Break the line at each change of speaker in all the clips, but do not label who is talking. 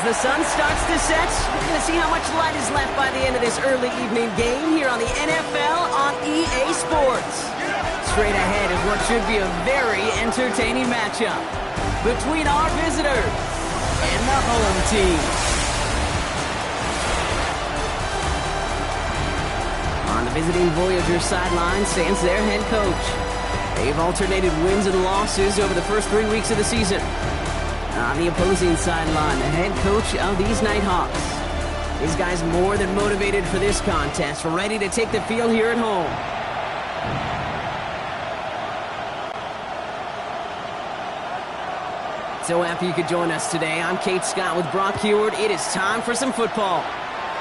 The sun starts to set. We're going to see how much light is left by the end of this early evening game here on the NFL on EA Sports. Straight ahead is what should be a very entertaining matchup between our visitors and the home team. On the visiting Voyagers sideline stands their head coach. They've alternated wins and losses over the first 3 weeks of the season. On the opposing sideline, the head coach of these Nighthawks. This guy's more than motivated for this contest, ready to take the field here at home. So happy you could join us today. I'm Kate Scott with Brock Heward. It is time for some football.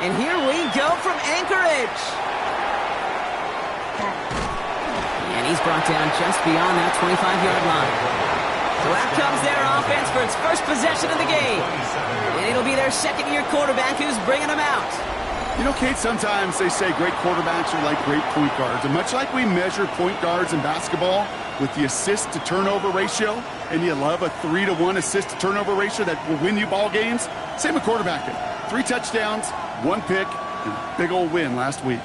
And here we go from Anchorage. And he's brought down just beyond that 25-yard line. So out comes their offense for its first possession of the game. And it'll be their second-year quarterback who's bringing them out.
You know, Kate, sometimes they say great quarterbacks are like great point guards. And much like we measure point guards in basketball with the assist-to-turnover ratio, and you love a 3-to-1 assist-to-turnover ratio that will win you ball games, same with quarterbacking. 3 touchdowns, 1 pick, and a big old win last week.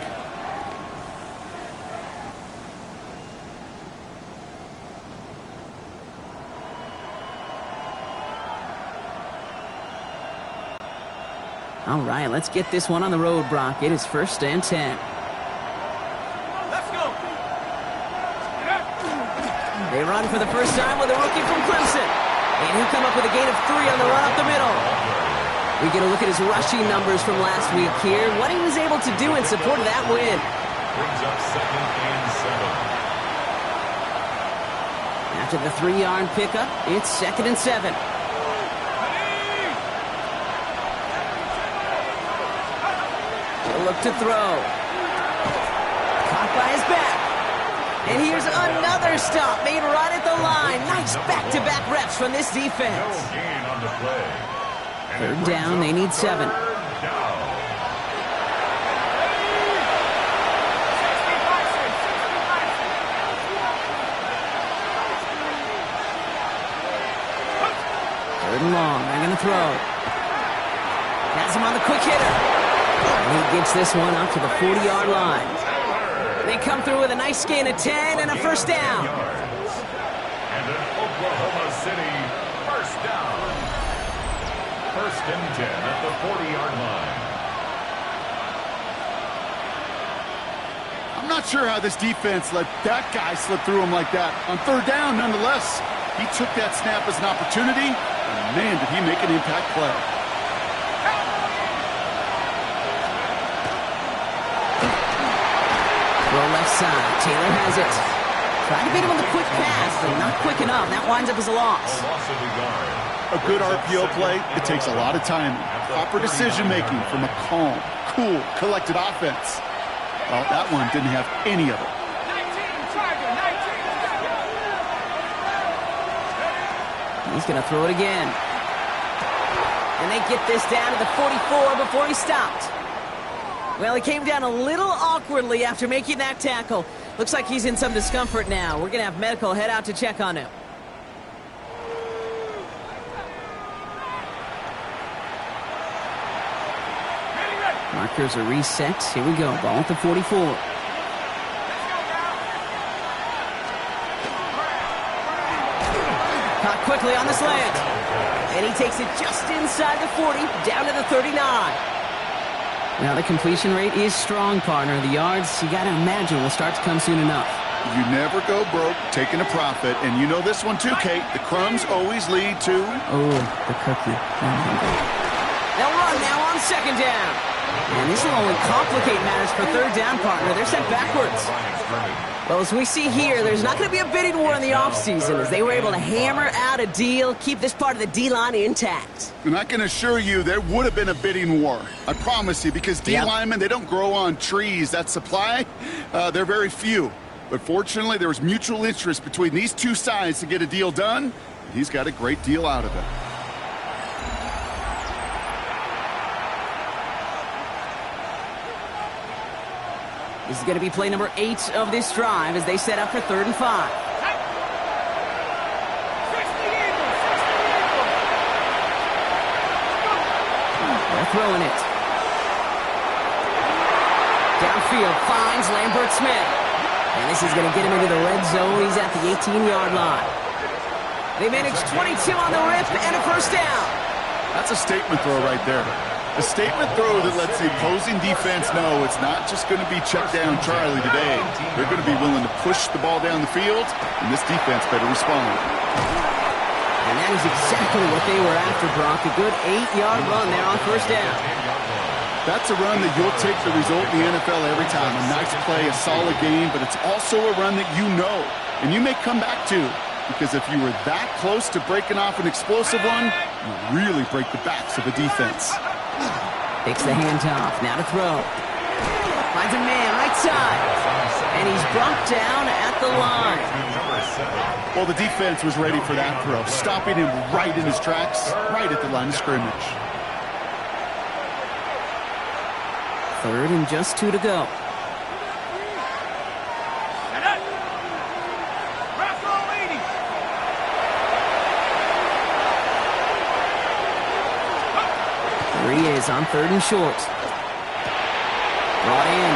All right, let's get this one on the road, Brock. It is 1st and 10.
Let's go.
They run for the first time with a rookie from Clemson. And he'll come up with a gain of 3 on the run up the middle. We get a look at his rushing numbers from last week here. What he was able to do in support of that win.
Brings up 2nd and 7.
After the 3-yard pickup, it's 2nd and 7. Look to throw. Caught by his back. And here's another stop made right at the line. Nice back-to-back reps from this defense.
No gain on the play.
3rd down, they need 7. Third and long, they're going to throw. Has him on the quick hitter. And he gets this one up to the 40-yard line. They come through with a nice gain of 10 and a first down.
And an Oklahoma City first down. 1st and 10 at the 40-yard line.
I'm not sure how this defense let that guy slip through him like that. On 3rd down, nonetheless, he took that snap as an opportunity, and man, did he make an impact play.
Left side, Taylor has it. Trying to beat him on the quick pass, but not quick enough. That winds up as a loss.
A good RPO play, it takes a lot of timing. Proper decision-making from a calm, cool, collected offense. Well, that one didn't have any of it.
He's going to throw it again. And they get this down to the 44 before he stopped. Well, he came down a little awkwardly after making that tackle. Looks like he's in some discomfort now. We're going to have medical head out to check on him. Markers are reset. Here we go. Ball at the 44. Caught quickly on the slant. And he takes it just inside the 40, down to the 39. Now, the completion rate is strong, partner. The yards, you got to imagine, will start to come soon enough.
You never go broke taking a profit. And you know this one too, Kate. The crumbs always lead to...
Oh, the cookie. They'll run now on on second down. And this will only complicate matters for third down, partner. They're sent backwards. Well, as we see here, there's not going to be a bidding war in the offseason as they were able to hammer out a deal, keep this part of the D-line intact.
And I can assure you there would have been a bidding war. I promise you, because D-linemen, they don't grow on trees. That supply, they're very few. But fortunately, there was mutual interest between these two sides to get a deal done. And he's got a great deal out of it.
This is going to be play number 8 of this drive as they set up for 3rd and 5. They're throwing it. Downfield finds Lambert Smith. And this is going to get him into the red zone. He's at the 18-yard line. They managed 22 on the rip and a first down.
That's a statement throw right there. A statement throw that lets the opposing defense know it's not just going to be check down Charlie today. They're going to be willing to push the ball down the field, and this defense better respond.
And that is exactly what they were after, Brock. A good 8-yard run there on first down.
That's a run that you'll take the result in the NFL every time. A nice play, a solid game, but it's also a run that you know, and you may come back to. Because if you were that close to breaking off an explosive one, you really break the backs of a defense.
Takes the handoff, now to throw. Finds a man right side. And he's brought down at the line.
Well, the defense was ready for that throw, stopping him right in his tracks, right at the line of scrimmage.
3rd and just 2 to go. There he is on 3rd and short. Brought in.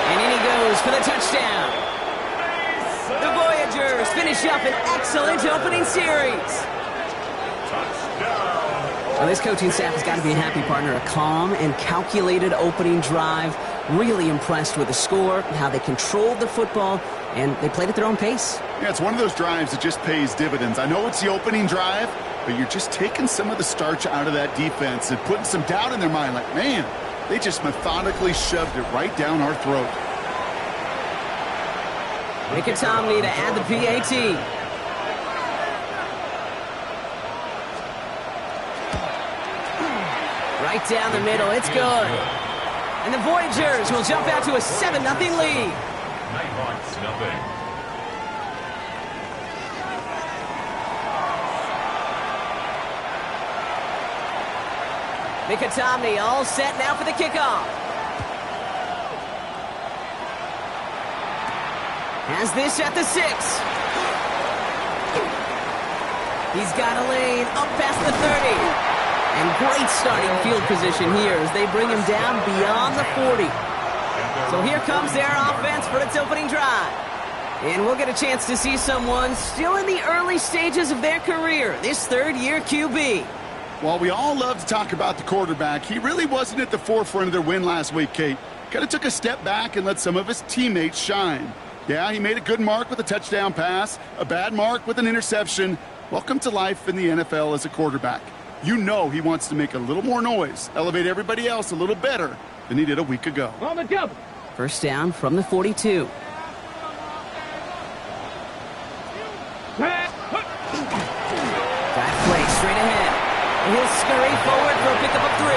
And in he goes for the touchdown. The Voyagers finish up an excellent opening series. Well, this coaching staff has got to be a happy partner. A calm and calculated opening drive. Really impressed with the score, how they controlled the football, and they played at their own pace.
Yeah, it's one of those drives that just pays dividends. I know it's the opening drive, but you're just taking some of the starch out of that defense and putting some doubt in their mind. Like, man, they just methodically shoved it right down our throat.
Wk4 to add the PAT. Right down the middle, it's good. And the Voyagers will jump out to a 7-0 lead.
Nighthawks, nothing.
Wk4 all set now for the kickoff. Has this at the 6. He's got a lane up past the 30. And great starting field position here as they bring him down beyond the 40. So here comes their offense for its opening drive. And we'll get a chance to see someone still in the early stages of their career, this third-year QB.
While we all love to talk about the quarterback, he really wasn't at the forefront of their win last week, Kate. Kind of took a step back and let some of his teammates shine. Yeah, he made a good mark with a touchdown pass, a bad mark with an interception. Welcome to life in the NFL as a quarterback. You know he wants to make a little more noise, elevate everybody else a little better than he did a week ago.
On the double.
First down from the 42. Drive play straight ahead. And he'll scurry forward for a pickup of 3.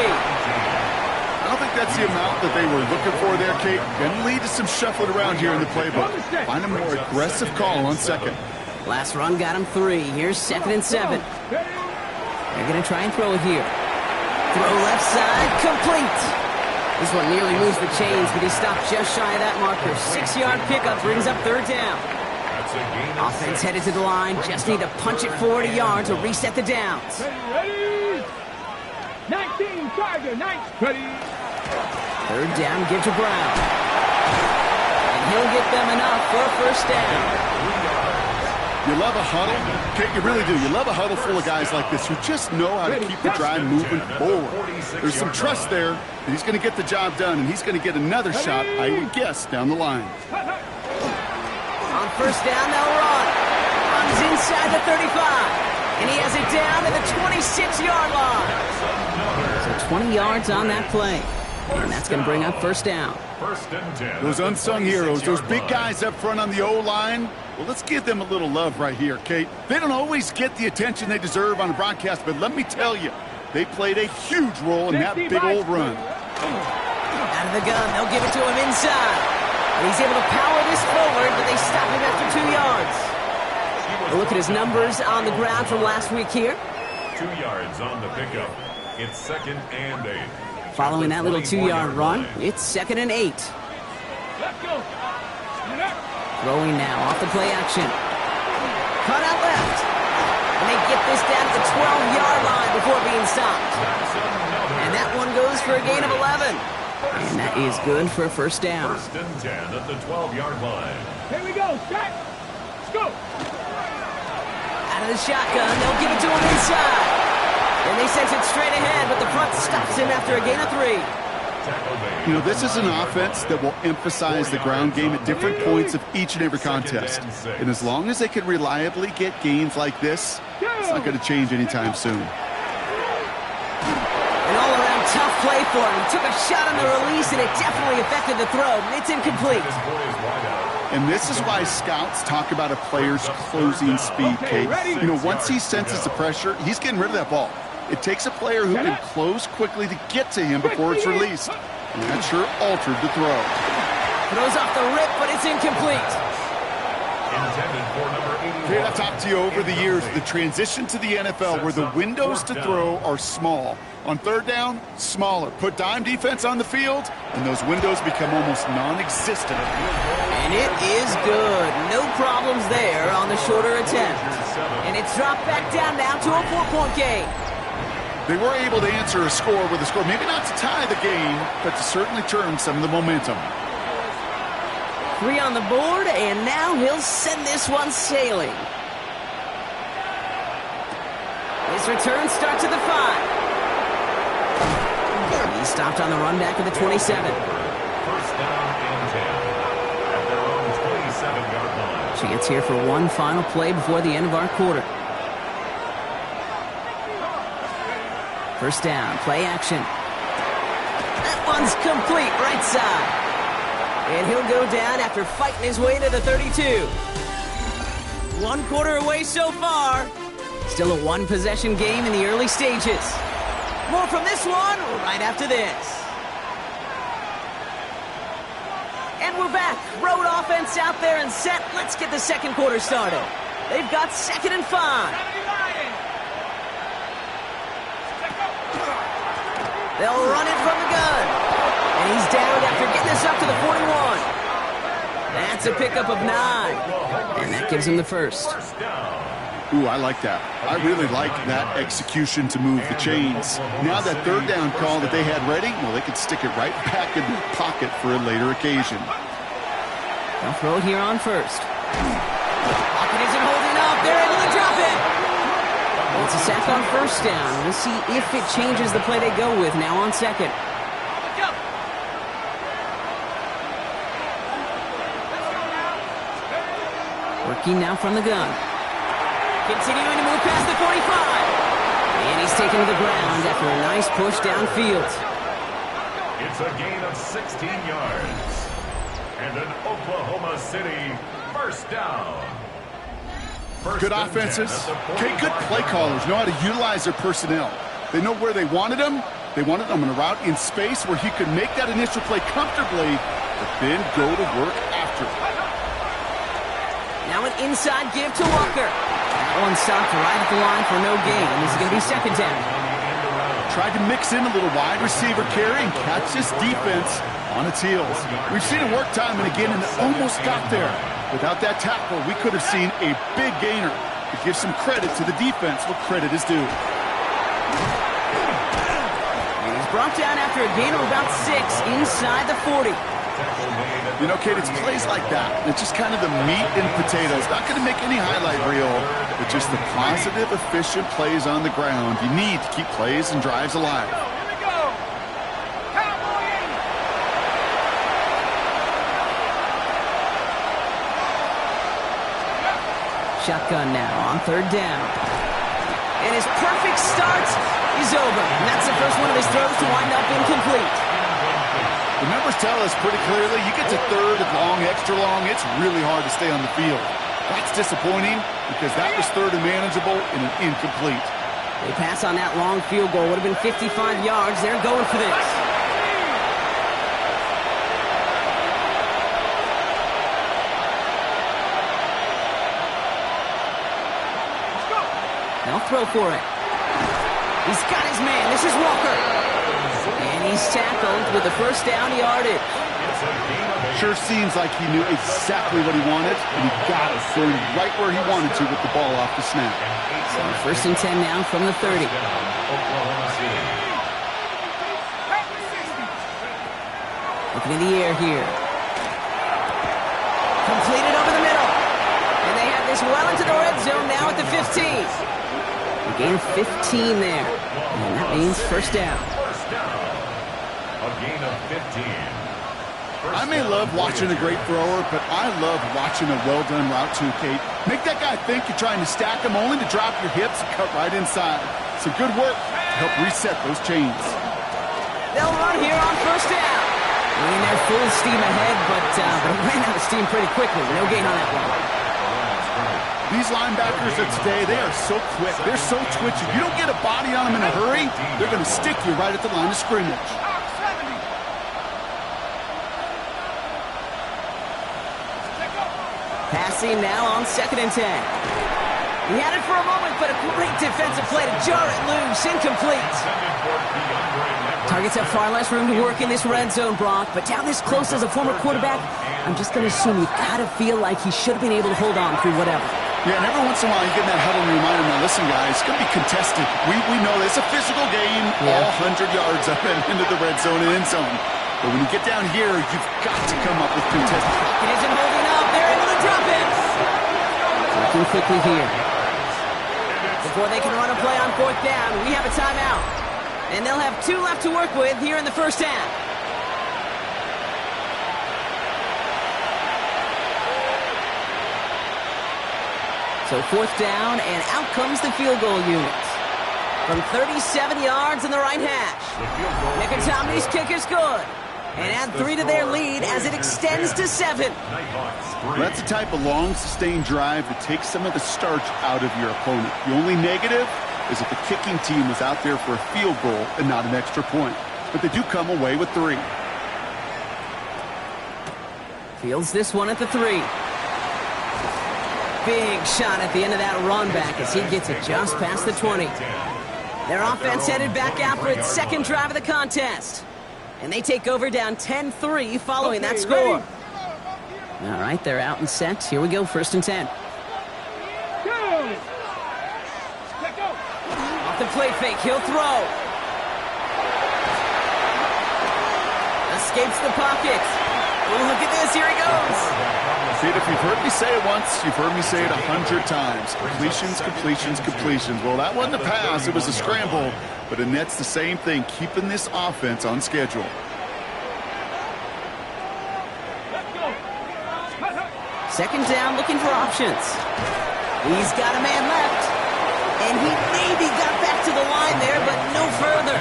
I don't think that's the amount that they were looking for there, Kate. Going to lead to some shuffling around here in the playbook. Find a more aggressive call on second.
Last run got him 3. Here's 2nd and 7. They're going to try and throw it here. Throw left side, complete. This one nearly moves the chains, but he stopped just shy of that marker. 6-yard pickup brings up 3rd down. Offense headed to the line. Just need to punch it forward a yard to reset the downs.
Ready? 19, Tiger, 19. Ready?
3rd down, give to Brown. And he'll get them enough for a first down.
You love a huddle? Kate, you really do. You love a huddle full of guys like this who just know how to keep the drive moving forward. There's some trust there that he's going to get the job done, and he's going to get another shot, I would guess, down the line.
On first down, they'll run. Runs inside the 35. And he has it down to the 26-yard line. So 20 yards on that play. And that's going to bring up first down.
First and 10.
Those unsung heroes, those big guys up front on the O-line, well, let's give them a little love right here, Kate. They don't always get the attention they deserve on a broadcast, but let me tell you, they played a huge role in that big old run.
Out of the gun, they'll give it to him inside. And he's able to power this forward, but they stop him after 2 yards. A look at his numbers on the ground from last week here.
2 yards on the pickup. It's 2nd and 8.
Following that little 2-yard run, it's 2nd and 8.
Let's go.
Throwing now off the play action. Cut out left. And they get this down to the 12-yard line before being stopped. And that one goes for a gain of 11. And that is good for a first down.
First and 10 at the 12-yard line.
Here we go. Set. Let's go.
Out of the shotgun, they'll give it to him inside. And they send it straight ahead, but the front stops him after a gain of 3.
You know, this is an offense that will emphasize the ground game at different points of each and every contest. And as long as they can reliably get gains like this, it's not going to change anytime soon.
An all-around tough play for him. He took a shot on the release, and it definitely affected the throw. It's incomplete.
And this is why scouts talk about a player's closing speed, Kate. You know, once he senses the pressure, he's getting rid of that ball. It takes a player who can close quickly to get to him before it's released. And that sure altered the throw.
Throws off the rip, but it's incomplete.
Intended for number 81.
Kate, I've talked to you over the years, the transition to the NFL where the windows to throw are small. On third down, smaller. Put dime defense on the field, and those windows become almost non-existent.
And it is good. No problems there on the shorter attempt. And it's dropped back down now to a 4-point game.
They were able to answer a score with a score, maybe not to tie the game, but to certainly turn some of the momentum.
3 on the board, and now he'll send this one sailing. His return starts at the 5. He stopped on the run back at the 27.
First down and 10 at their own 27-yard line.
Chance here for one final play before the end of our quarter. First down, play action. That one's complete, right side. And he'll go down after fighting his way to the 32. 1 quarter away so far. Still a one-possession game in the early stages. More from this one right after this. And we're back. Road offense out there and set. Let's get the second quarter started. They've got 2nd and 5. They'll run it from the gun. And he's down after getting this up to the 41. That's a pickup of 9. And that gives him the first.
Ooh, I like that. I really like that execution to move the chains. Now that third down call that they had ready, well, they could stick it right back in the pocket for a later occasion.
They'll throw it here on first. Pocket isn't holding up. They're able to drop it. It's a sack on first down. We'll see if it changes the play they go with now on second. Working now from the gun. Continuing to move past the 45. And he's taken to the ground after a nice push downfield.
It's a gain of 16 yards. And an Oklahoma City first down.
Good offenses. Okay, good play callers know how to utilize their personnel. They know where they wanted them. They wanted them on a route in space where he could make that initial play comfortably, but then go to work after.
Now an inside give to Walker. That one stopped right at the line for no gain. This is going to be second down.
Tried to mix in a little wide receiver carry and catch this defense on its heels. We've seen it work time and again, and it almost got there. Without that tackle, we could have seen a big gainer. To give some credit to the defense where credit is due.
And he's brought down after a gain of about 6 inside the 40.
You know, Kate, it's plays like that. It's just kind of the meat and potatoes. Not going to make any highlight reel, but just the positive, efficient plays on the ground. You need to keep plays and drives alive.
Shotgun now on third down. And his perfect start is over. And that's the first one of his throws to wind up incomplete.
The numbers tell us pretty clearly, you get to third and long, extra long, it's really hard to stay on the field. That's disappointing because that was third and manageable and an incomplete.
They pass on that long field goal. Would have been 55 yards. They're going for this. They'll throw for it. He's got his man. This is Walker. And he's tackled with the first down yardage.
Sure seems like he knew exactly what he wanted, and he got it going right where he wanted to with the ball off the snap.
So first and 10 now from the 30. Looking in the air here. Completed over the middle. And they have this well into the red zone now at the 15. A gain of 15 there. And that means first down.
A gain of 15.
I may love watching a great thrower, but I love watching a well-done route too, Kate. Make that guy think you're trying to stack him only to drop your hips and cut right inside. Some good work to help reset those chains.
They'll run here on first down. In there full steam ahead, but ran out of steam pretty quickly. No gain on that one.
These linebackers of today, they are so quick. They're so twitchy. You don't get a body on them in a hurry, they're going to stick you right at the line of scrimmage.
Passing now on second and 10. He had it for a moment, but a great defensive play to jar it loose. Incomplete. Targets have far less room to work in this red zone, Brock, but down this close as a former quarterback, I'm just going to assume you've got to feel like he should have been able to hold on through whatever.
Yeah, and every once in a while you get in that huddle and you remind him, now listen, guys, it's going to be contested. We know it's a physical game, all 100 yards up and into the red zone and end zone. But when you get down here, you've got to come up with contested.
It isn't holding up. They're able to drop it. Working quickly here. Before they can run a play on fourth down, we have a timeout. And they'll have 2 left to work with here in the first half. So fourth down, and out comes the field goal unit. From 37 yards in the right hash. Nicotomny's kick is good. And add 3 to their lead as it extends to 7.
That's the type of long, sustained drive that takes some of the starch out of your opponent. The only negative is if the kicking team was out there for a field goal and not an extra point. But they do come away with 3.
Fields this one at the 3. Big shot at the end of that run back as he gets it just past the 20. Their offense headed back out for its second drive of the contest. And they take over down 10-3 following that score.
Ready?
All right, they're out and set. Here we go, first and 10.
Go! Let go!
Off the play fake, he'll throw. Escapes the pocket. Oh, look at this, here he goes.
See, if you've heard me say it once, you've heard me say it 100 times. Completions, completions, completions. Well, that wasn't a pass, it was a scramble. But it nets the same thing, keeping this offense on schedule.
Let's go!
Second down, looking for options. He's got a man left. And he maybe got back to the line there, but no further.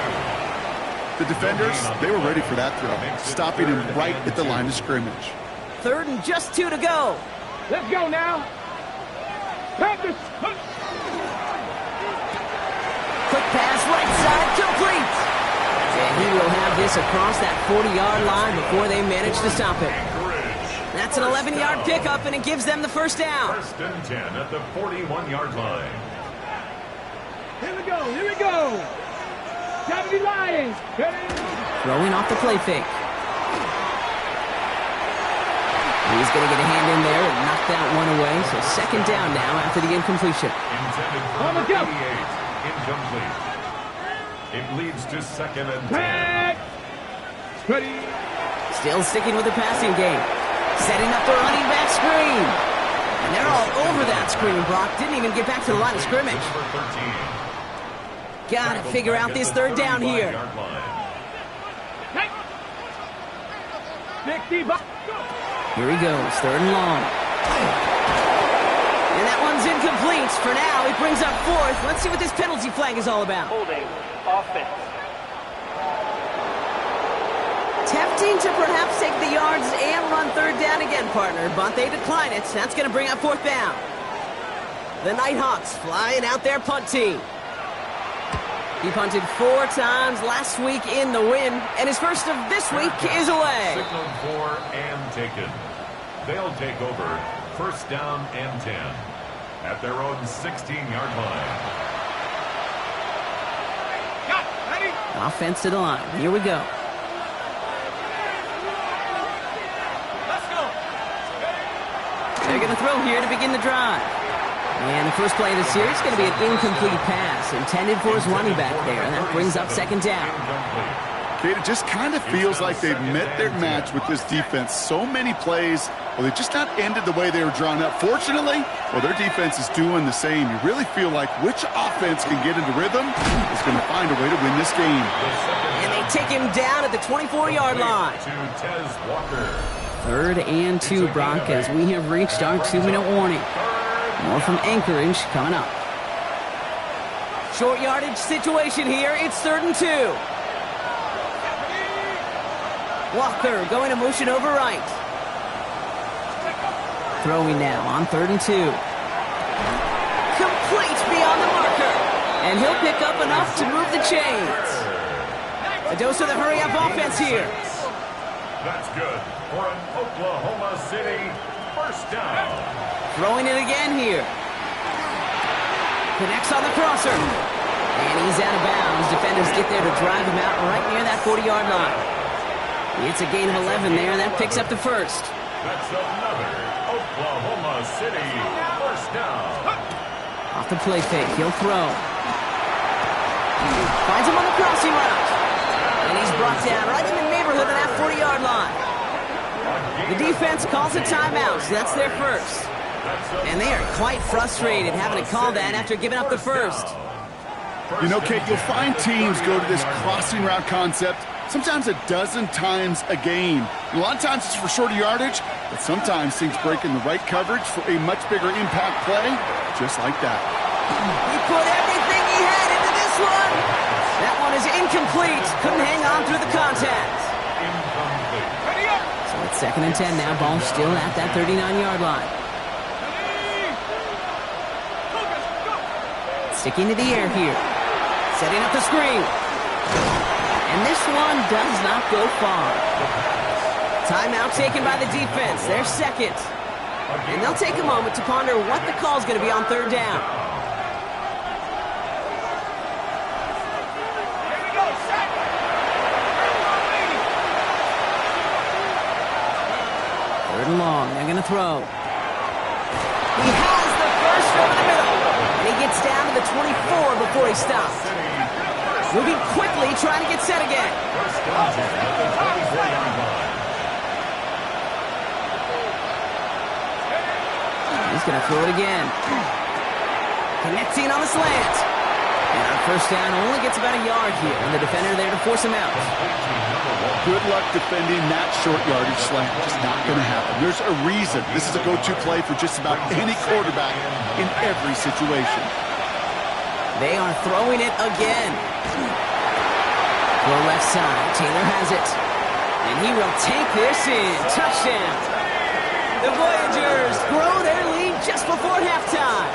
The defenders, they were ready for that throw, stopping him right at the line of scrimmage.
Third and just 2 to go.
Let's go now! Practice!
Quick pass, right side, complete. And he will have this across that 40-yard line before they manage to stop it. That's an 11-yard pickup, and it gives them the first down.
First and 10 at the 41-yard line.
Here we go! Here we go! Deputy Lions!
Throwing off the play fake. He's going to get a hand in there and knock that one away. So second down now after the incompletion.
Intended for 88. Incomplete. It leads to second and 10.
Back! Ready!
Still sticking with the passing game. Setting up the running back screen. And they're all over that screen, Brock. Didn't even get back to the line of scrimmage.
Number 13.
Got to figure out this third down here.
Hey! 60 bucks!
Here he goes, third and long. And that one's incomplete. For now, it brings up fourth. Let's see what this penalty flag is all about.
Holding offense.
Tempting to perhaps take the yards and run third down again, partner, but they decline it. That's going to bring up fourth down. The Nighthawks flying out their punt team. He punted 4 times last week in the win, and his first of this week is away.
Signaled for and taken. They'll take over first down and 10 at their own 16-yard line.
Offense to the line. Here we go. They're going to throw here to begin the drive. And the first play of the series is going to be an incomplete pass intended for his running back there, and that brings up second down.
Kate, it just kind of feels like they've met their match with this defense. So many plays, well, they just not ended the way they were drawn up. Fortunately, well, their defense is doing the same. You really feel like which offense can get into rhythm is going to find a way to win this game.
And they take him down at the 24-yard line. Third and 2, Brock, as we have reached our 2-minute warning. More from Anchorage coming up. Short yardage situation here. It's 3rd and 2. Walker going to motion over right. Throwing now on 3rd and 2. Complete beyond the marker. And he'll pick up enough to move the chains. A dose of the hurry-up offense here.
That's good for an Oklahoma City first down.
Throwing it again here. Connects on the crosser. And he's out of bounds. Defenders get there to drive him out right near that 40-yard line. It's a gain of 11 there, and that picks up the first.
That's another Oklahoma City first down.
Off the play fake, he'll throw. Finds him on the crossing route. And he's brought down right in the neighborhood of that 40-yard line. The defense calls a timeout, so that's their first. And they are quite frustrated having to call that after giving up the first.
You know, Kate, you'll find teams go to this crossing route concept sometimes a dozen times a game. A lot of times it's for shorter yardage, but sometimes things break in the right coverage for a much bigger impact play, just like that.
He put everything he had into this one. That one is incomplete. Couldn't hang on through the contact. So it's 2nd and 10 now. Ball still at that 39-yard line. Sticking to the air here. Setting up the screen. And this one does not go far. Timeout taken by the defense. They're second. And they'll take a moment to ponder what the call is going to be on 3rd down. Third and long. They're going to throw. He has the first over the middle. And he gets down to the 24 before he stops. Moving quickly, trying to get set again. He's going to throw it again. Connecting on the slant. And on first down, only gets about a yard here. And the defender there to force him out.
Good luck defending that short yardage slant. Just not going to happen. There's a reason this is a go-to play for just about any quarterback in every situation.
They are throwing it again. Throw left side. Taylor has it. And he will take this in. Touchdown. The Voyagers grow their lead just before halftime.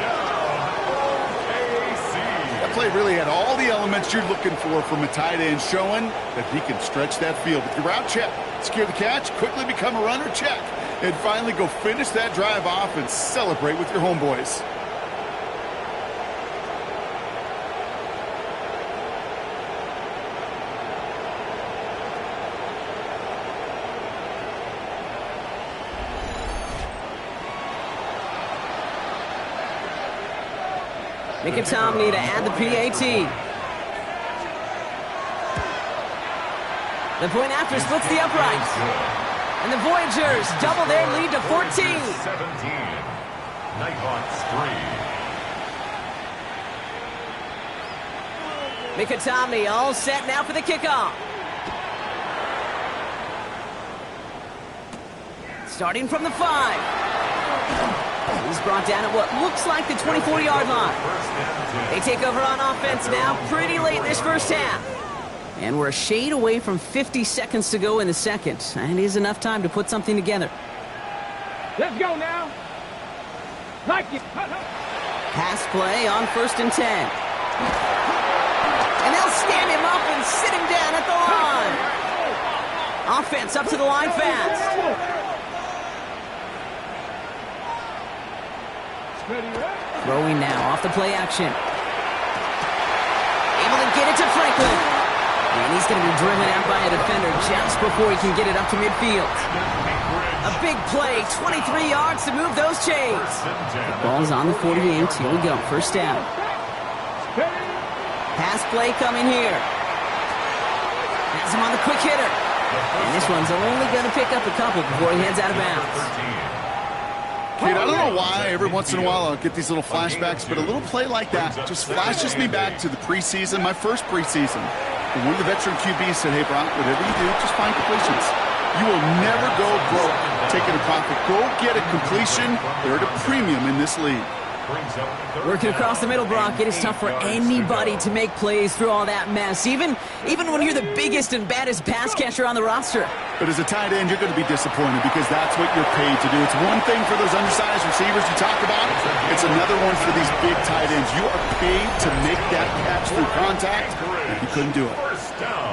That play really had all the elements you're looking for from a tight end, showing that he can stretch that field. With your route check, secure the catch, quickly become a runner check, and finally go finish that drive off and celebrate with your homeboys.
Mickey to add the PAT. The point after splits the uprights. And the Voyagers double their lead to 14.
17. Nighthawks 3.
Mickey all set now for the kickoff. Starting from the 5. He's brought down at what looks like the 24-yard line. They take over on offense now pretty late in this first half. And we're a shade away from 50 seconds to go in the second. That is enough time to put something together.
Let's go now. Like it.
Pass play on 1st and 10. And they'll stand him up and sit him down at the line. Offense up to the line fast. Throwing now off the play action. Able to get it to Franklin. And he's going to be driven out by a defender just before he can get it up to midfield. A big play, 23 yards to move those chains. The ball's on the 48. Here we go, first down. Pass play coming here. Has him on the quick hitter. And this one's only going to pick up a couple before he heads out of bounds.
Kate, I don't know why every once in a while I'll get these little flashbacks, but a little play like that just flashes me back to the preseason, my first preseason. And one of the veteran QBs said, hey, Brock, whatever you do, just find completions. You will never go broke taking a profit. Go get a completion. They're at a premium in this league.
Working across the middle, Brock, it is tough for anybody to make plays through all that mess, even when you're the biggest and baddest pass catcher on the roster.
But as a tight end, you're going to be disappointed because that's what you're paid to do. It's one thing for those undersized receivers you talk about. It's another one for these big tight ends. You are paid to make that catch through contact, and you couldn't do it.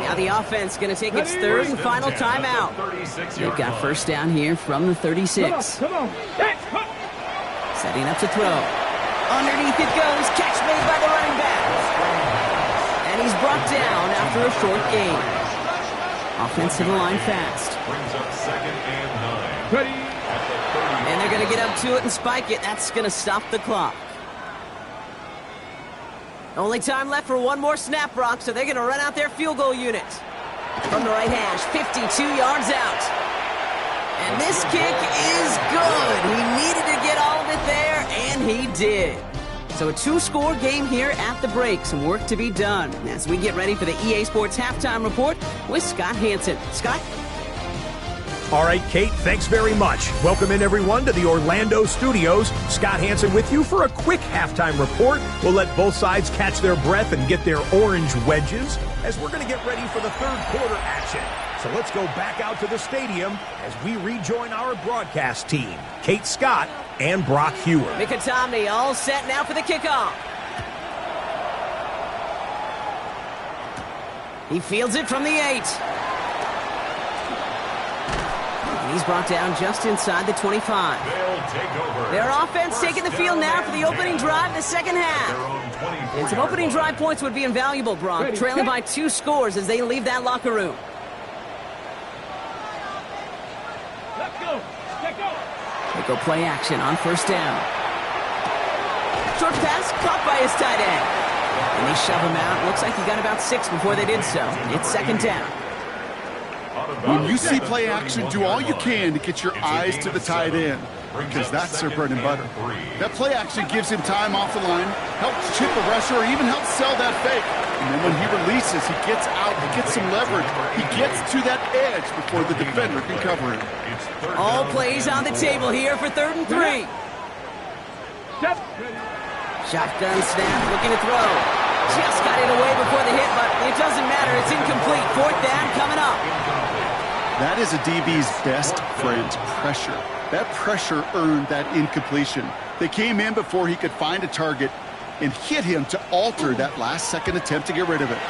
Now the offense going to take its third and final timeout. They've got first down here from the 36.
Come on.
Setting up to throw. Underneath it goes. Catch made by the running back. And he's brought down after a short gain. Offense to the line fast. And they're going to get up to it and spike it. That's going to stop the clock. Only time left for one more snap, Brock, so they're going to run out their field goal unit. From the right hash, 52 yards out. And this kick is good. He needed to get all of it there, and he did. So a 2-score game here at the break. Some work to be done as we get ready for the EA Sports Halftime Report with Scott Hansen. Scott?
All right, Kate, thanks very much. Welcome in, everyone, to the Orlando studios. Scott Hansen with you for a quick halftime report. We'll let both sides catch their breath and get their orange wedges as we're going to get ready for the third quarter action. So let's go back out to the stadium as we rejoin our broadcast team, Kate Scott and Brock Hewer.
Mikatami all set now for the kickoff. He fields it from the 8. And he's brought down just inside the 25. Their offense taking the field now for the opening drive in the second half. And some opening drive points would be invaluable, Brock, trailing by 2 scores as they leave that locker room.
Let's go. Let's go.
They go play action on first down. Short pass caught by his tight end. And they shove him out. Looks like he got about 6 before they did so. It's second down.
When you see play action, do all you can to get your eyes to the tight end because that's their bread and butter. That play action gives him time off the line, helps chip a rusher, or even helps sell that fake. And then when he releases, he gets out, he gets some leverage. He gets to that edge before the defender can cover him.
All plays on the table here for 3rd and 3. Shotgun snap, looking to throw. Just got it away before the hit, but it doesn't matter. It's incomplete. 4th down coming up.
That is a DB's best friend, pressure. That pressure earned that incompletion. They came in before he could find a target and hit him to alter that last-second attempt to get rid of it.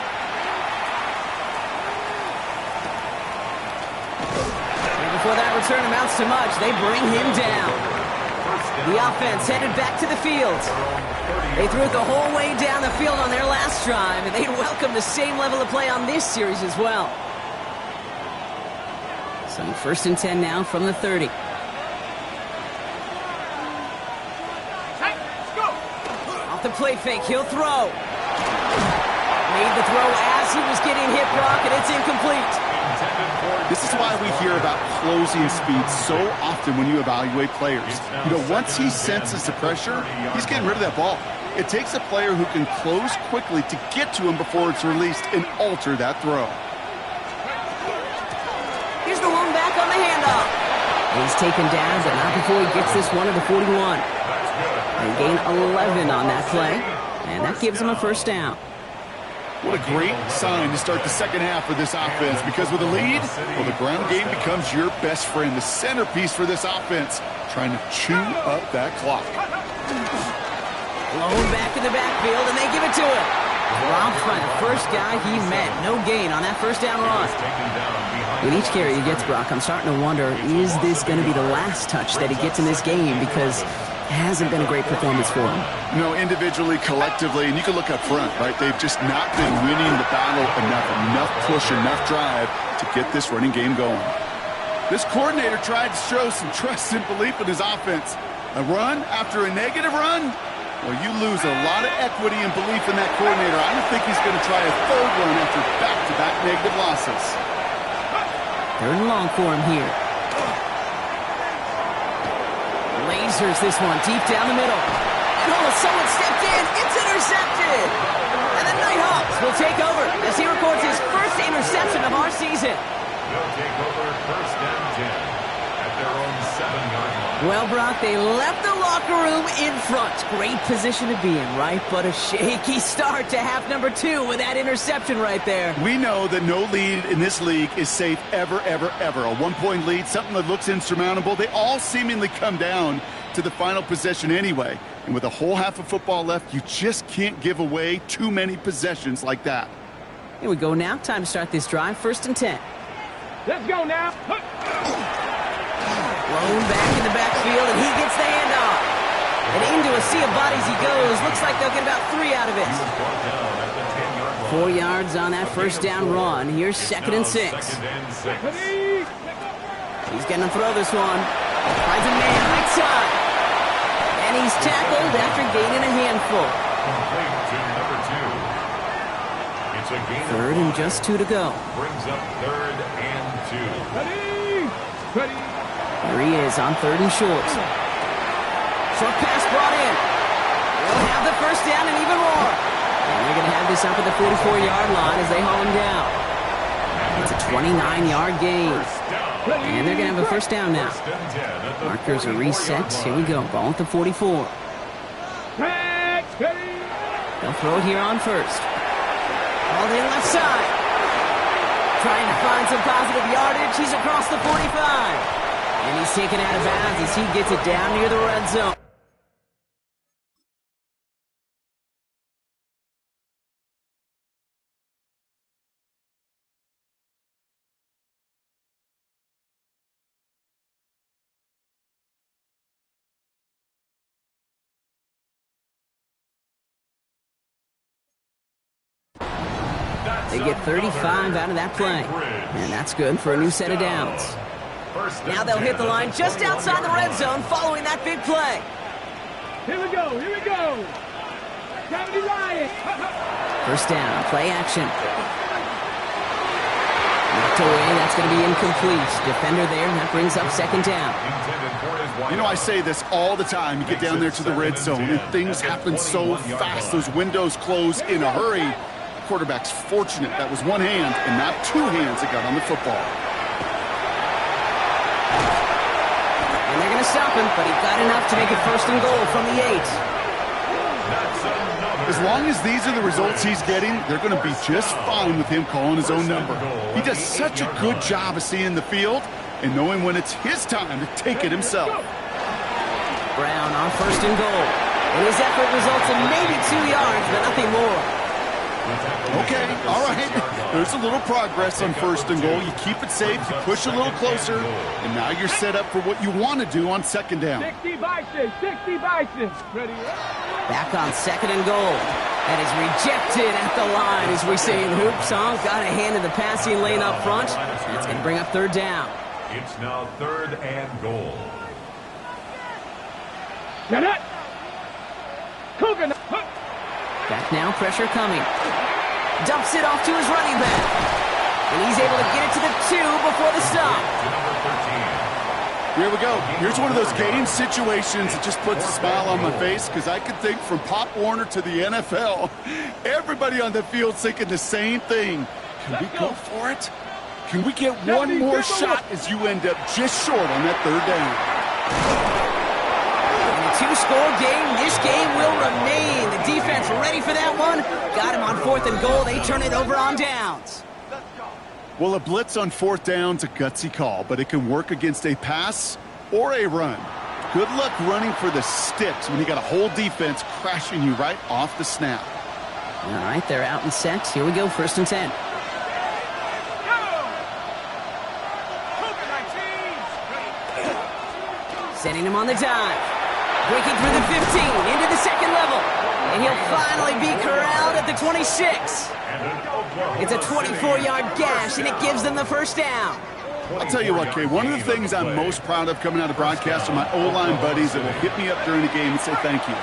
And before that return amounts to much, they bring him down. The offense headed back to the field. They threw it the whole way down the field on their last drive, and they welcome the same level of play on this series as well. So 1st and 10 now from the 30. Off the play fake, he'll throw. Made the throw as he was getting hit, Brock, and it's incomplete.
This is why we hear about closing speed so often when you evaluate players. You know, once he senses the pressure, he's getting rid of that ball. It takes a player who can close quickly to get to him before it's released and alter that throw.
Here's the one back on the handoff. He's taken down, but not before he gets this one to the 41. They gain 11 on that play, and that gives him a first down.
What a great sign to start the second half for this offense, because with a lead, well, the ground game becomes your best friend, the centerpiece for this offense, trying to chew up that clock.
Blown back in the backfield, and they give it to him. Dropped by the first guy he met. No gain on that first down run. With each carry he gets, Brock, I'm starting to wonder, is this going to be the last touch that he gets in this game? Because it hasn't been a great performance for him.
No, individually, collectively, and you can look up front, right? They've just not been winning the battle enough push, enough drive to get this running game going. This coordinator tried to show some trust and belief in his offense. A run after a negative run? Well, you lose a lot of equity and belief in that coordinator. I don't think he's going to try a third run after back-to-back negative losses.
Third and long for him here. Lasers this one deep down the middle. And someone stepped in. It's intercepted. And the Nighthawks will take over as he records his first interception of our season.
They'll take over first and 10 at their own 7-yard line.
Well, Brock, they left the locker room in front. Great position to be in, right? But a shaky start to half number 2 with that interception right there.
We know that no lead in this league is safe ever, ever, ever. A one-point lead, something that looks insurmountable. They all seemingly come down to the final possession anyway. And with a whole half of football left, you just can't give away too many possessions like that.
Here we go now. Time to start this drive. First and 10.
Let's go now.
Blown back in the backfield, and he gets the handoff. And into a sea of bodies he goes. Looks like they'll get about 3 out of it. 4 yards on that first down run. Here's second and 6. He's going to throw this one. Finds a man right side. And he's tackled after gaining a handful. Third and just 2 to go.
Brings up third and 2.
Here he is on third and short. Short pass brought in. They'll have the first down and even more. And they're going to have this up at the 44-yard line as they haul him down. It's a 29-yard gain. And they're going to have a first down now. Markers are reset. Here we go. Ball at the 44. They'll throw it here on first. All in left side. Trying to find some positive yardage. He's across the 45. And he's taken out of bounds as he gets it down near the red zone. They get 35 out of that play. And that's good for a new set of downs. Now they'll hit the line just outside the red zone following that big play.
Here we go. Gravity Lion.
First down, play action. Knocked away, that's going to be incomplete. Defender there, and that brings up second down.
You know, I say this all the time. You get down there to the red zone, and things happen so fast. Those windows close in a hurry. The quarterback's fortunate. That was one hand and not 2 hands that got on the football.
And they're going to stop him, but he got enough to make it first and goal from the 8.
As long as these are the results he's getting, they're going to be just fine with him calling his own number. He does such a good job of seeing the field and knowing when it's his time to take it himself.
Brown on first and goal. And his effort results in maybe 2 yards, but nothing more.
Okay, all right. There's a little progress on first and goal. You keep it safe, you push a little closer, and now you're set up for what you want to do on second down.
60 Bison. Ready?
Back on second and goal. That is rejected at the line, as we say in hoops. Got a hand in the passing lane up front. That's going to bring up third down.
It's now third and goal.
Back now, pressure coming. Dumps it off to his running back. And he's able to get it to the 2 before the stop.
Here we go. Here's one of those game situations that just puts a smile on my face, because I can think from Pop Warner to the NFL, everybody on the field thinking the same thing. Can we go for it? Can we get one more shot as you end up just short on that third down?
In a two-score game, this game will remain. The defense ready for that one. Got him on 4th and goal. They turn it over on downs.
Well, a blitz on 4th down's a gutsy call, but it can work against a pass or a run. Good luck running for the sticks when you got a whole defense crashing you right off the snap.
All right, they're out in sets. Here we go, 1st and 10. Setting him on the dive. Breaking through the 15, into the second level. And he'll finally be corralled at the 26. It's a 24-yard gash, and it gives them the first down.
I'll tell you what, Kay, one of the things I'm most proud of coming out of broadcast are my O-line buddies that will hit me up during the game and say thank you.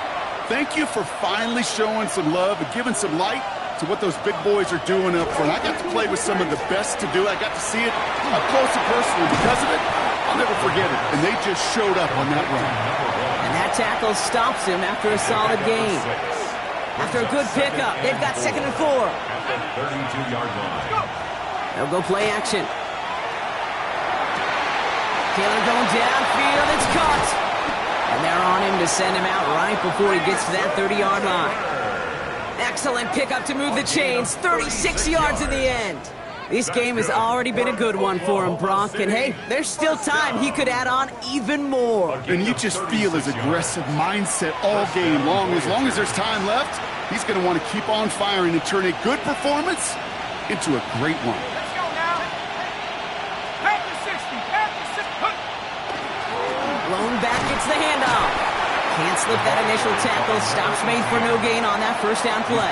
Thank you for finally showing some love and giving some light to what those big boys are doing up front. I got to play with some of the best to do it. I got to see it up close and personal. Because of it, I'll never forget it. And they just showed up on that run.
And that tackle stops him after a solid gain. After a good pickup, they've got 2nd and 4.
At the 32-yard line.
They'll go play action. Taylor going downfield, it's caught. And they're on him to send him out right before he gets to that 30-yard line. Excellent pickup to move the chains, 36 yards in the end. This game has already been a good one for him, Brock. And hey, there's still time. He could add on even more.
And you just feel his aggressive mindset all game long. As long as there's time left, he's going to want to keep on firing and turn a good performance into a great one.
Blown back, gets the handoff. Can't slip that initial tackle. Stops made for no gain on that first down play.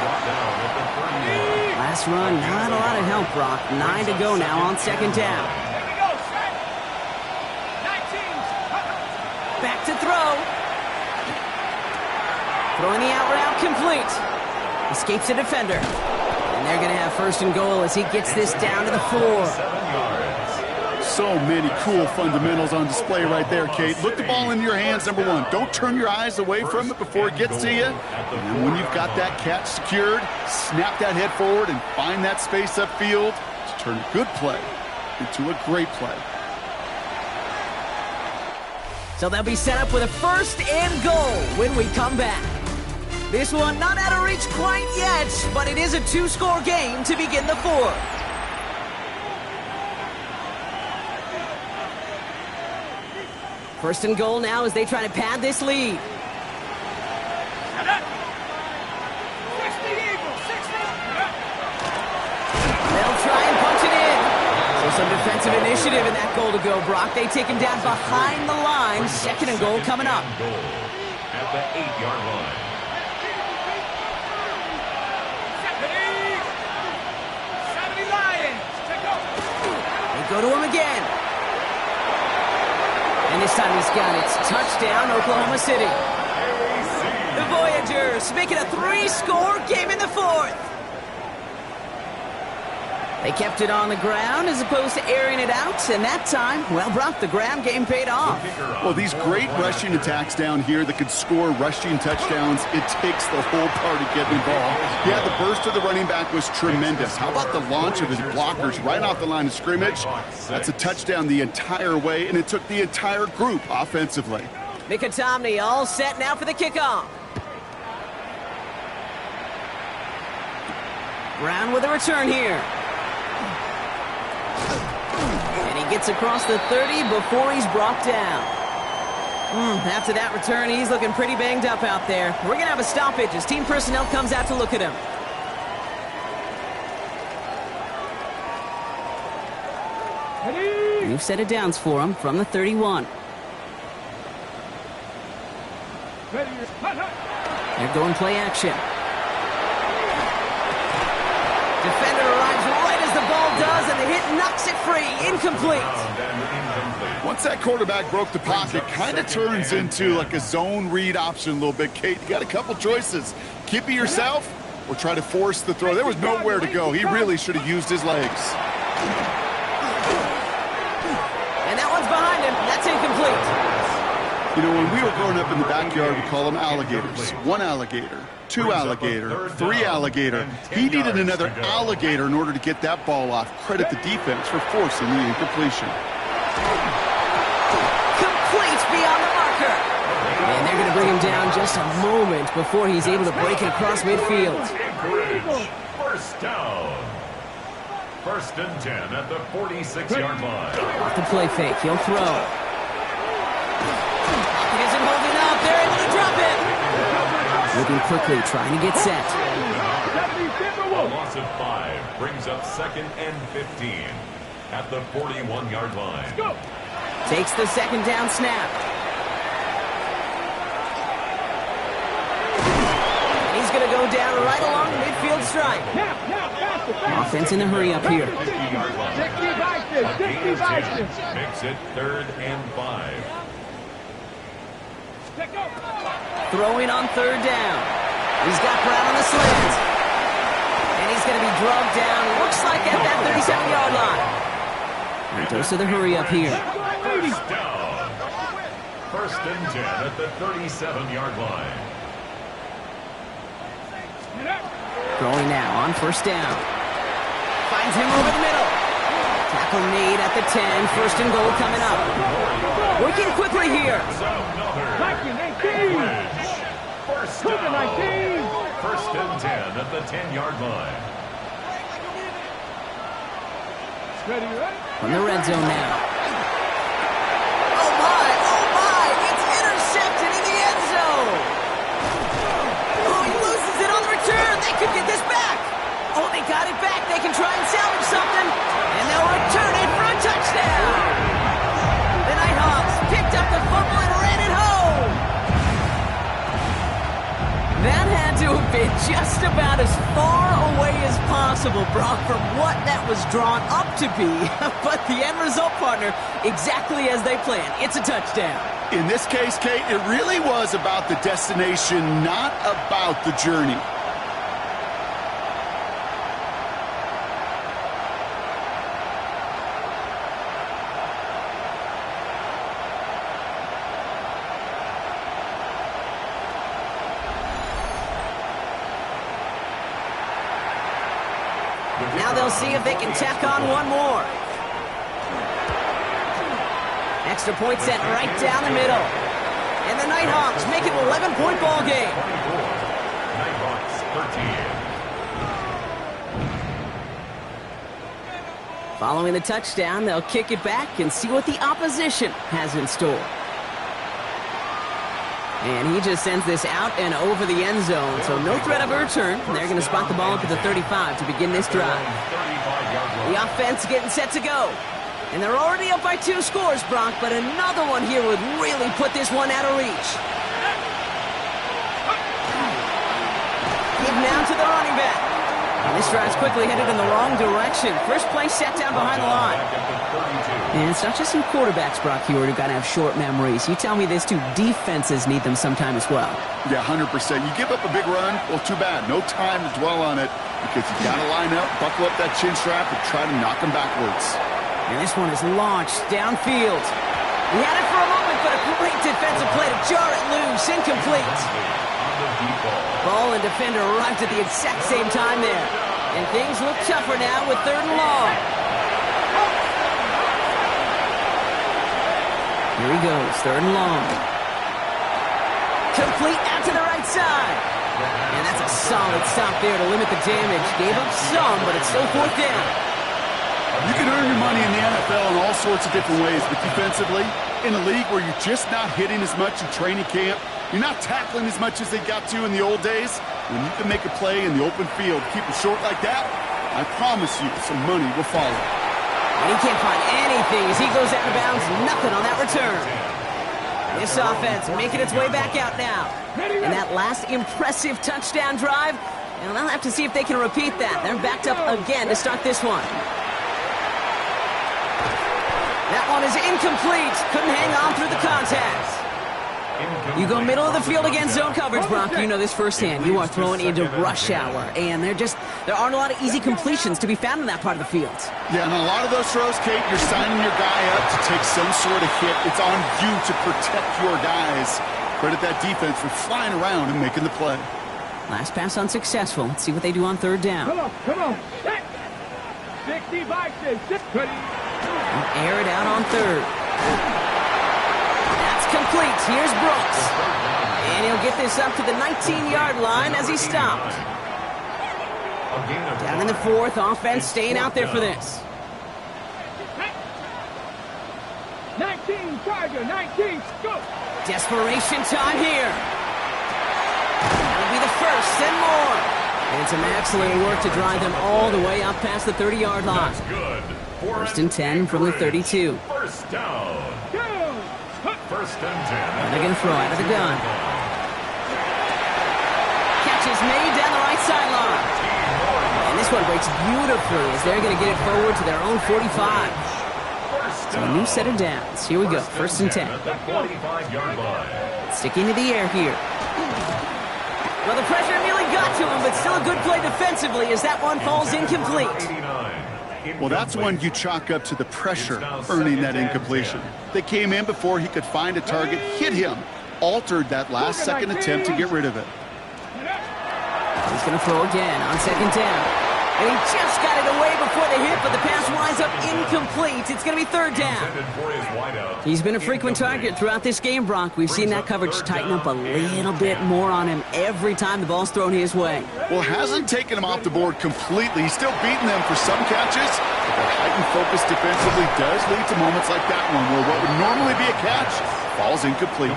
Last run, not a lot of help, Brock. 9 to go now on 2nd down. Back to throw. Throwing the out route complete. Escapes a defender. And they're going to have 1st and goal as he gets this down to the 4.
7 yards.
So many cool fundamentals on display right there, Kate. Look the ball into your hands, number one. Don't turn your eyes away from it before it gets to you. And when you've got that catch secured, snap that head forward and find that space upfield to turn a good play into a great play.
So they'll be set up with a 1st and goal when we come back. This one not out of reach quite yet, but it is a 2-score game to begin the 4th. First and goal now as they try to pad this lead. They'll try and punch it in. So some defensive initiative in that goal to go, Brock. They take him down behind the line. 2nd and goal coming up.
At the 8-yard line.
They go to him again. And this time he's got it. Touchdown, Oklahoma City. The Voyagers make it a 3-score game in the 4th. They kept it on the ground as opposed to airing it out. And that time, well, Brock, the ground game paid off.
Well, these great rushing attacks down here that could score rushing touchdowns, it takes the whole party getting involved. Yeah, the burst of the running back was tremendous. How about the launch of his blockers right off the line of scrimmage? That's a touchdown the entire way, and it took the entire group offensively.
Mikatomney all set now for the kickoff. Brown with a return here. And he gets across the 30 before he's brought down. After that return, he's looking pretty banged up out there. We're going to have a stoppage as team personnel comes out to look at him. New set of downs for him from the 31. They're going play action. Defender arrives right as the ball does, and the hit knocks it free. Incomplete.
Once that quarterback broke the pocket, kind of turns into like a zone read option a little bit, Kate. You got a couple choices. Keep it yourself or try to force the throw. There was nowhere to go. He really should have used his legs.
And that one's behind him. That's incomplete.
You know, when we were growing up in the backyard, we call them alligators. One alligator, two alligator, three alligator. He needed another alligator in order to get that ball off. Credit the defense for forcing the incompletion.
Complete beyond the marker. And they're going to bring him down just a moment before he's able to break it across midfield.
Anchorage, first down. 1st and 10 at the 46-yard line.
Off the play fake, he'll throw. He isn't holding up. They're able to drop it. Looking quickly, trying to get set.
A loss of 5 brings up 2nd and 15 at the 41-yard line.
Takes the 2nd down snap. And he's going to go down right along the midfield stripe. Offense in a hurry up here.
50-yard line. A gain of 10 makes it 3rd and 5.
Throwing on 3rd down. He's got Brown on the slant. And he's going to be drugged down, looks like at that 37-yard line. And goes to the hurry up here.
First down. 1st and 10 at the 37-yard line.
Throwing now on 1st down. Finds him over the middle. Tackle made at the 10. 1st and goal coming up. Working quickly here.
First down. 1st and 10 at the 10-yard line.
From the red zone now. Oh my, it's intercepted in the end zone. Oh, he loses it on the return. They could get this back. Oh, they got it back. They can try and salvage something. And they'll return it for a touchdown. The Nighthawks picked up the fumble and ran it home. That had to have been just about as far away as possible, Brock, from what that was drawn up to be. But the end result, partner, exactly as they planned. It's a touchdown.
In this case, Kate, it really was about the destination, not about the journey.
Now they'll see if they can tack on one more. Extra point set right down the middle. And the Nighthawks make it an 11-point ball game.
Nighthawks 13.
Following the touchdown, they'll kick it back and see what the opposition has in store. And he just sends this out and over the end zone, so no threat of a return. They're going to spot the ball up at the 35 to begin this drive. The offense getting set to go. And they're already up by 2 scores, Brock, but another one here would really put this one out of reach. Give now to the running back. And this drive's quickly headed in the wrong direction. First play set down behind the line. And it's not just some quarterbacks, Brock, here who got to have short memories. You tell me this too, defenses need them sometime as well.
Yeah, 100%. You give up a big run, well, too bad. No time to dwell on it because you got to line up, buckle up that chin strap, and try to knock them backwards.
And this one is launched downfield. He had it for a moment, but a great defensive play to jar it loose. Incomplete. Ball and defender arrived at the exact same time there. And things look tougher now with 3rd and long. Here he goes, 3rd and long. Complete out to the right side. And that's a solid stop there to limit the damage. Gave up some, but it's still 4th down.
You can earn your money in the NFL in all sorts of different ways, but defensively, in a league where you're just not hitting as much in training camp, you're not tackling as much as they got to in the old days, when you can make a play in the open field, keep it short like that, I promise you some money will follow.
And he can't find anything as he goes out of bounds. Nothing on that return. This offense making its way back out now. And that last impressive touchdown drive, and they'll have to see if they can repeat that. They're backed up again to start this one. That one is incomplete. Couldn't hang on through the contact. You go middle of the field against zone coverage, Brock. You know this firsthand. You are throwing into rush hour, and there aren't a lot of easy completions to be found in that part of the field.
Yeah, and a lot of those throws, Kate, you're signing your guy up to take some sort of hit. It's on you to protect your guys. Credit that defense for flying around and making the play.
Last pass unsuccessful. Let's see what they do on third down.
Come on. 60 boxes.
Air it out on third. That's complete. Here's Brooks. And he'll get this up to the 19-yard line as he stopped. Down in the fourth, offense staying out there for this.
19, Tiger, 19, go!
Desperation time here. That'll be the first and more. And some excellent work to drive them all the way up past the 30-yard line.
That's good.
First and 10 from the 32.
First down. First and 10.
And they're going to throw out of the gun. Catch is made down the right sideline. And this one breaks beautifully as they're going to get it forward to their own 45. So a new set of downs. Here we go. First and 10. Sticking to the air here. Well, the pressure nearly got to him, but still a good play defensively as that one falls incomplete.
Well, that's one you chalk up to the pressure earning that incompletion. They came in before he could find a target, hit him, altered that last second attempt to get rid of it.
He's going to throw again on second down. And he just got it away before the hit, but the pass winds up incomplete. It's going to be third down. He's been a frequent target throughout this game, Brock. We've seen that coverage tighten up a little bit more on him every time the ball's thrown his way.
Well, hasn't taken him off the board completely. He's still beating them for some catches, but the heightened focus defensively does lead to moments like that one where what would normally be a catch falls incomplete.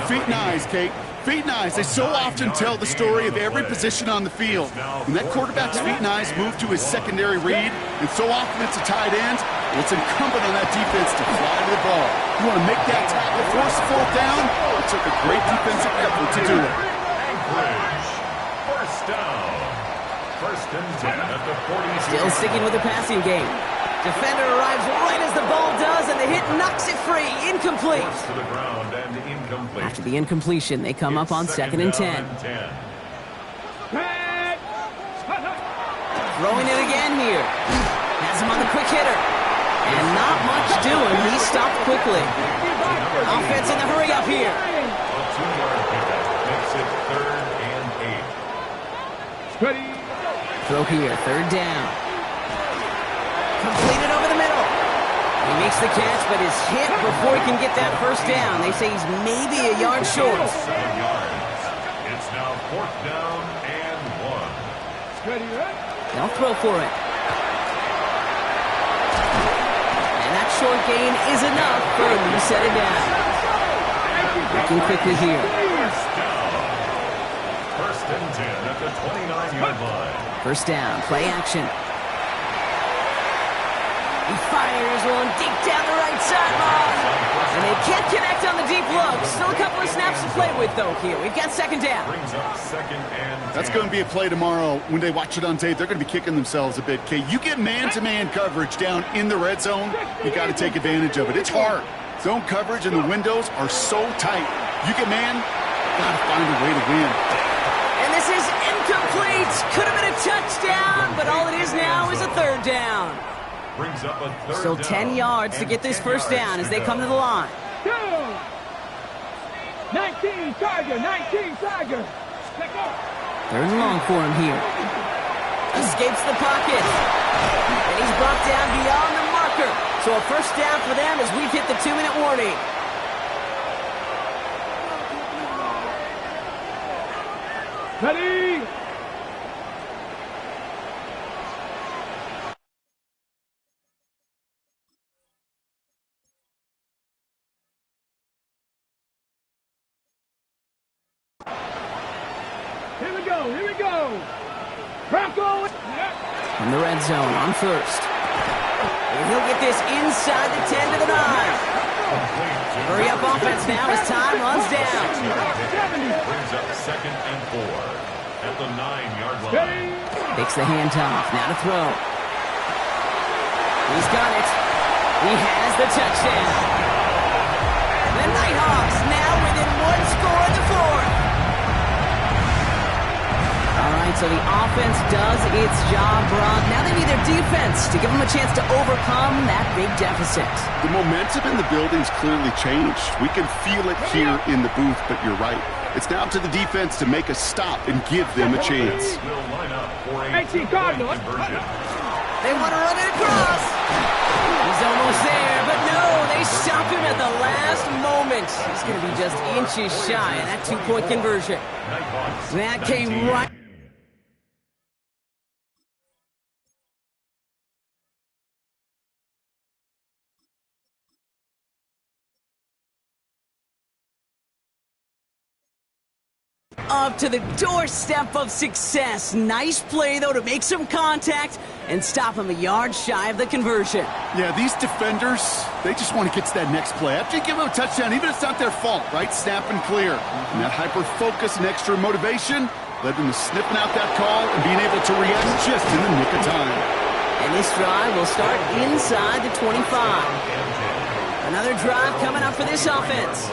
Feet and eyes, Kate. Feet and eyes, they so often tell the story of every position on the field. When that quarterback's feet and eyes move to his secondary read, and so often it's a tight end, it's incumbent on that defense to fly to the ball. You want to make that tackle, force the fourth down? It took a great defensive effort to do it.
Anchorage. First down. First and 10 at the 40.
Still sticking with the passing game. Defender arrives right as the ball does, and the hit knocks it free. Incomplete.
To the ground and incomplete.
After the incompletion, they come up on second and 10. Throwing it again here. Has him on the quick hitter. And not much doing. He stopped quickly. Offense in the hurry up here.
A 2-yard pickup makes it third and 8.
Throw here, third down. Completed over the middle. He makes the catch, but is hit before he can get that first down. They say he's maybe a yard short.
7 yards. It's now fourth down and 1.
They'll throw for it. And that short gain is enough for a new set of downs. Looking quickly here.
First down. First and 10 at the 29-yard line.
First down, play action. He fires one deep down the right sideline. And they can't connect on the deep look. Still a couple of snaps to play with, though, here. We've got second down.
Brings up second and 10.
That's going to be a play tomorrow. When they watch it on tape, they're going to be kicking themselves a bit. Okay, you get man-to-man coverage down in the red zone, you got to take advantage of it. It's hard. Zone coverage and the windows are so tight. You get man, got to find a way to win.
And this is incomplete. Could have been a touchdown, but all it is now is a third down.
Brings up a third
Still 10 yards to get this first down as they come to the line.
19, Tiger, 19, Tiger.
Third and long for him here. Escapes the pocket. And he's brought down beyond the marker. So a first down for them as we've hit the 2-minute warning.
Ready? Here we go. Bronco.
From the red zone on first. And he'll get this inside the 10 to the 9. Hurry up offense now as time runs down.
Brings up second and 4 at the 9-yard line.
Takes the handoff. Now to throw. He's got it. He has the touchdown. The Nighthawks now within 1 score. right, so the offense does its job, Brock. Now they need their defense to give them a chance to overcome that big deficit.
The momentum in the building's clearly changed. We can feel it here in the booth, but you're right. It's now up to the defense to make a stop and give them a chance.
Will line up for a
18 Cardinals.
conversion.
They want to run it across. He's almost there, but no, they stop him at the last moment. He's going to be just inches shy of that two-point conversion.
Nighthawks,
That came
19.
right. Up to the doorstep of success. Nice play, though, to make some contact and stop him a yard shy of the conversion.
Yeah, these defenders, they just want to get to that next play. After you give them a touchdown, even if it's not their fault, right? Snap and clear. And that hyper-focus and extra motivation led them to sniffing out that call and being able to react just in the nick of time.
And this drive will start inside the 25. Another drive coming up for this offense.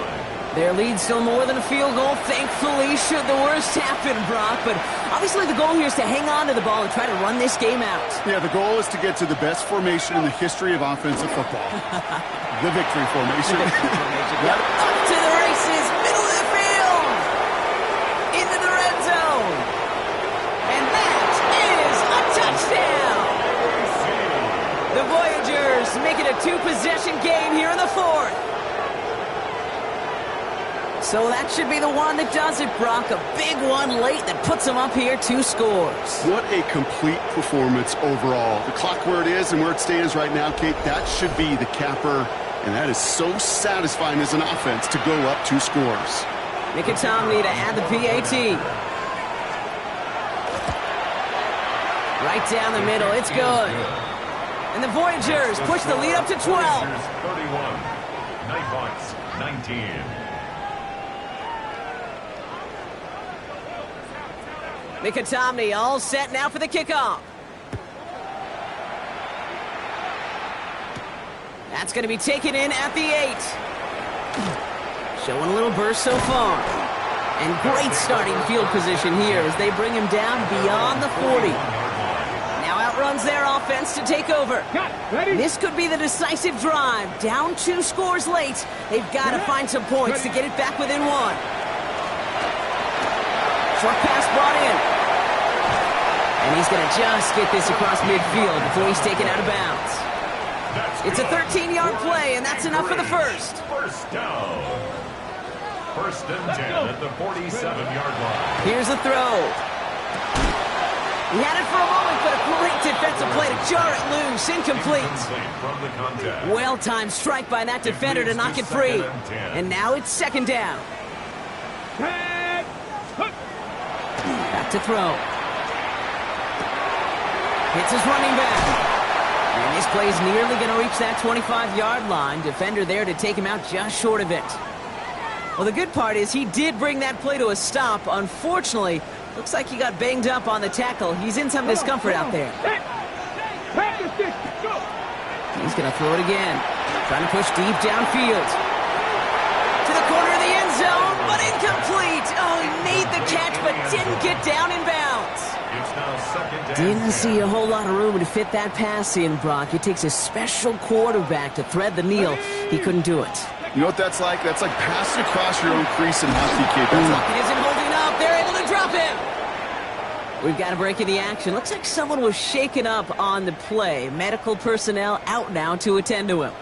Their lead still more than a field goal, thankfully, should the worst happen, Brock. But obviously the goal here is to hang on to the ball and try to run this game out.
Yeah, the goal is to get to the best formation in the history of offensive football. The victory formation.
Yep. Up to the races, middle of the field, into the red zone. And that is a touchdown. The Voyagers make it a two-possession game here in the fourth. So that should be the one that does it, Brock. A big one late that puts them up here, 2 scores.
What a complete performance overall. The clock where it is and where it stands right now, Kate, that should be the capper. And that is so satisfying as an offense to go up 2 scores.
Mickey to add the PAT. Right down the middle. It's good. And the Voyagers push the lead up to 12.
31. Nighthawks, 19.
Mickey all set now for the kickoff. That's going to be taken in at the 8. Showing a little burst so far. And great starting field position here as they bring him down beyond the 40. Now outruns their offense to take over. This could be the decisive drive. Down 2 scores late. They've got to find some points to get it back within 1. Short pass brought in. And he's going to just get this across midfield before he's taken out of bounds. It's a 13-yard play, and that's enough for the first.
First down. First and 10 at the 47-yard line.
Here's the throw. He had it for a moment, but a great defensive play to jar it loose. Incomplete.
From the contact.
Well-timed strike by that defender to knock it free. And now it's second down. Back to throw. Hits his running back. And this play is nearly going to reach that 25-yard line. Defender there to take him out just short of it. Well, the good part is he did bring that play to a stop. Unfortunately, looks like he got banged up on the tackle. He's in some discomfort out there. He's going to throw it again. Trying to push deep downfield. To the corner of the end zone, but incomplete. Oh, he made the catch, but didn't get down in bounds.
It's now second down.
Didn't see a whole lot of room to fit that pass in, Brock. It takes a special quarterback to thread the needle. He couldn't do it.
You know what that's like? That's like passing across your own crease in hockey, Kate.
It isn't holding up. They're able to drop him. We've got a break in the action. Looks like someone was shaken up on the play. Medical personnel out now to attend to him.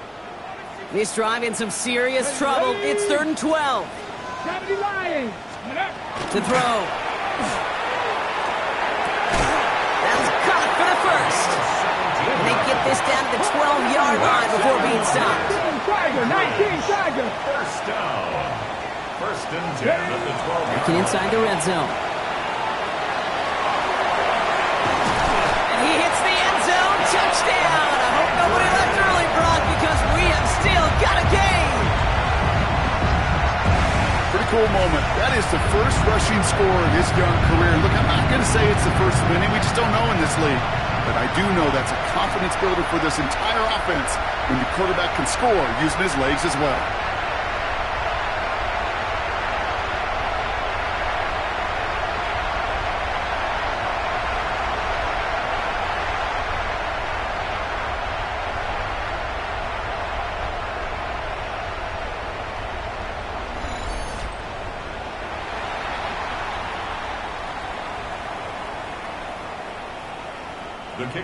This drive in some serious trouble. It's 3rd and 12. To throw. That was caught for the first. And they get this down to the 12-yard line before being stopped.
First down. First and 10 at the 12.
Back inside the red zone. And he hits the end zone. Touchdown. I hope nobody left early, Brock, because we have still got a game.
Pretty cool moment. That is the first rushing score of his young career. Look, I'm not going to say it's the first of many. We just don't know in this league. But I do know that's a confidence builder for this entire offense when the quarterback can score using his legs as well.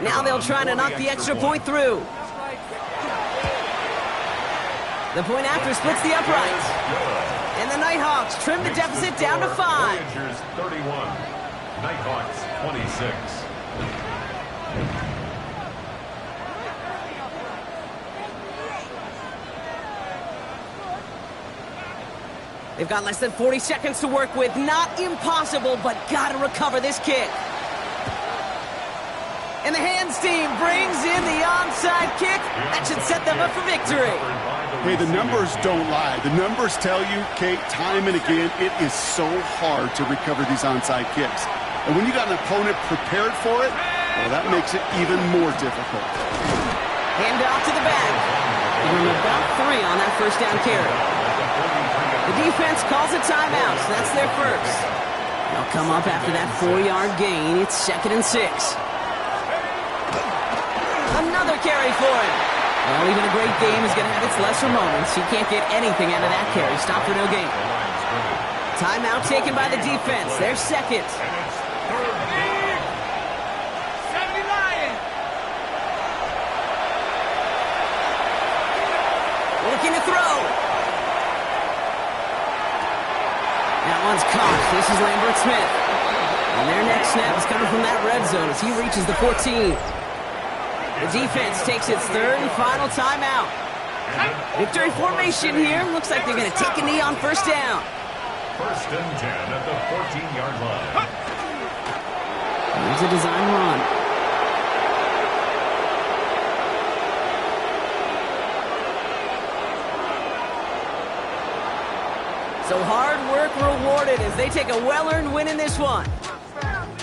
Now they'll try to knock the extra point through. The point after splits the uprights. And the Nighthawks trim the deficit down to 5.
Voyagers 31, Nighthawks 26.
They've got less than 40 seconds to work with. Not impossible, but gotta recover this kick. And the hands team brings in the onside kick. That should set them up for victory.
Hey, the numbers don't lie. The numbers tell you, Kate, time and again, it is so hard to recover these onside kicks. And when you got an opponent prepared for it, well, that makes it even more difficult.
Hand off to the back. Give them about 3 on that first down carry. The defense calls a timeout, so that's their first. They'll come up after that 4-yard gain. It's 2nd and 6. Another carry for him. Well, even a great game is going to have its lesser moments. He can't get anything out of that carry. Stop for no gain. Timeout taken by the defense. Their second. Looking to throw. That one's caught. This is Lambert Smith. And their next snap is coming from that red zone as he reaches the 14. The defense takes its 3rd and final timeout. Victory formation here. Looks like they're going to take a knee on first down.
1st and 10 at the 14-yard line.
Here's a design run. So hard work rewarded as they take a well-earned win in this one.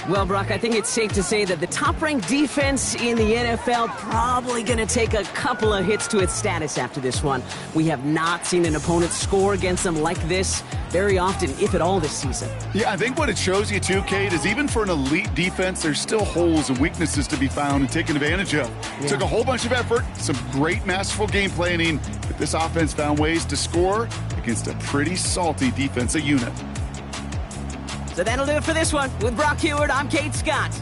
Well, Brock, I think it's safe to say that the top-ranked defense in the NFL probably going to take a couple of hits to its status after this one. We have not seen an opponent score against them like this very often, if at all, this season.
Yeah, I think what it shows you, too, Kate, is even for an elite defense, there's still holes and weaknesses to be found and taken advantage of. Yeah. Took a whole bunch of effort, some great masterful game planning, but this offense found ways to score against a pretty salty defensive unit.
So that'll do it for this one. With Brock Heward, I'm Kate Scott.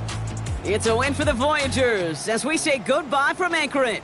It's a win for the Voyagers as we say goodbye from Anchorage.